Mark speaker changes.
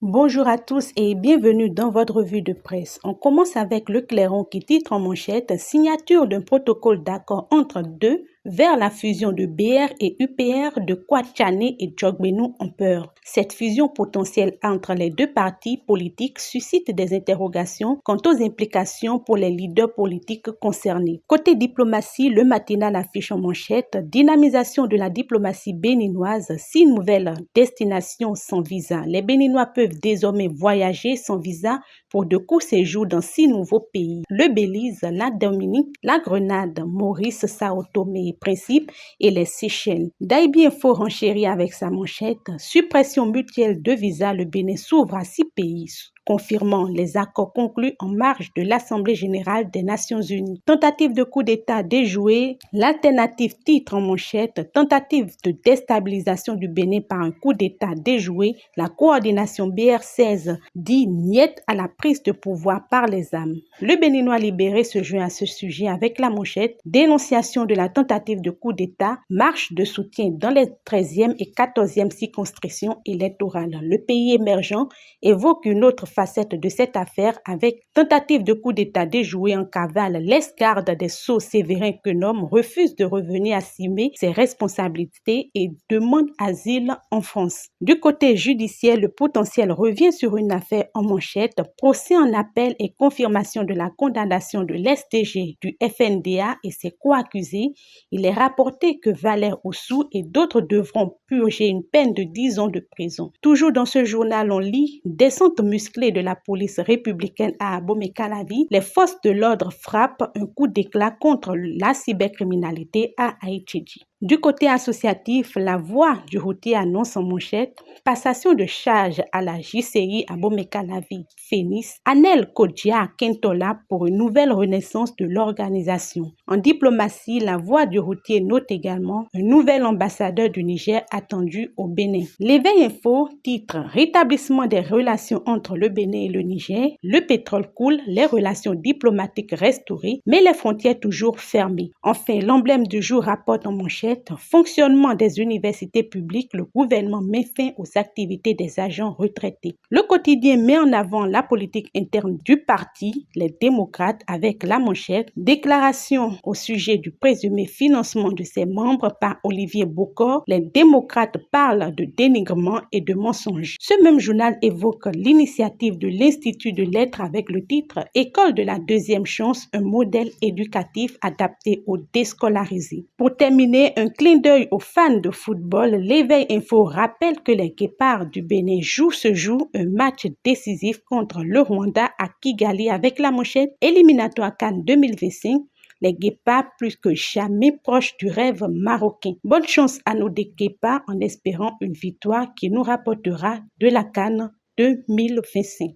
Speaker 1: Bonjour à tous et bienvenue dans votre revue de presse. On commence avec Le Clairon qui titre en manchette « Signature d'un protocole d'accord entre deux vers la fusion de BR et UPR, de quoi Tchane et Djogbenou ont peur. Cette fusion potentielle entre les deux partis politiques suscite des interrogations quant aux implications pour les leaders politiques concernés. Côté diplomatie, le matinal affiche en manchette « Dynamisation de la diplomatie béninoise, 6 nouvelles destinations sans visa. Les Béninois peuvent désormais voyager sans visa pour de courts séjours dans 6 nouveaux pays. Le Belize, la Dominique, la Grenade, Maurice, Sao Tomé et Principe et les Seychelles. Daibi Info renchérit avec sa manchette « Suppression mutuelle de visa, le Bénin s'ouvre à 6 pays ». Confirmant les accords conclus en marge de l'Assemblée générale des Nations unies. Tentative de coup d'État déjouée, l'alternative titre en manchette, tentative de déstabilisation du Bénin par un coup d'État déjoué, la coordination BR16 dit niette à la prise de pouvoir par les âmes. Le Béninois libéré se joint à ce sujet avec la manchette, dénonciation de la tentative de coup d'État, marche de soutien dans les 13e et 14e circonscriptions électorales. Le pays émergent évoque une autre facette de cette affaire avec tentative de coup d'État déjouée en cavale. L'ex-garde des Sceaux Séverin Quenom refuse de revenir assumer ses responsabilités et demande asile en France. Du côté judiciaire, le potentiel revient sur une affaire en manchette, procès en appel et confirmation de la condamnation de l'STG du FNDA et ses co-accusés. Il est rapporté que Valère Oussou et d'autres devront purger une peine de 10 ans de prison. Toujours dans ce journal, on lit descente musclée de la police républicaine à Abomey-Calavi. Les forces de l'ordre frappent un coup d'éclat contre la cybercriminalité à Haïti. Du côté associatif, la voix du routier annonce en manchette passation de charge à la JCI Abomey-Calavi Phénis, Anel Kodja Kentola pour une nouvelle renaissance de l'organisation. En diplomatie, la voix du routier note également un nouvel ambassadeur du Niger attendu au Bénin. L'éveil info titre rétablissement des relations entre le Bénin et le Niger. Le pétrole coule, les relations diplomatiques restaurées, mais les frontières toujours fermées. Enfin, l'emblème du jour rapporte en manchette fonctionnement des universités publiques, le gouvernement met fin aux activités des agents retraités. Le quotidien met en avant la politique interne du parti, les démocrates, avec la manchette déclaration au sujet du présumé financement de ses membres par Olivier Bocor. Les démocrates parlent de dénigrement et de mensonges. Ce même journal évoque l'initiative de l'Institut de lettres avec le titre École de la deuxième chance, un modèle éducatif adapté aux déscolarisés. Pour terminer, un clin d'œil aux fans de football, l'éveil info rappelle que les Guépards du Bénin jouent ce jour un match décisif contre le Rwanda à Kigali avec la manchette éliminatoire CAN 2025. Les Guépards plus que jamais proches du rêve marocain. Bonne chance à nos Guépards en espérant une victoire qui nous rapportera de la CAN 2025.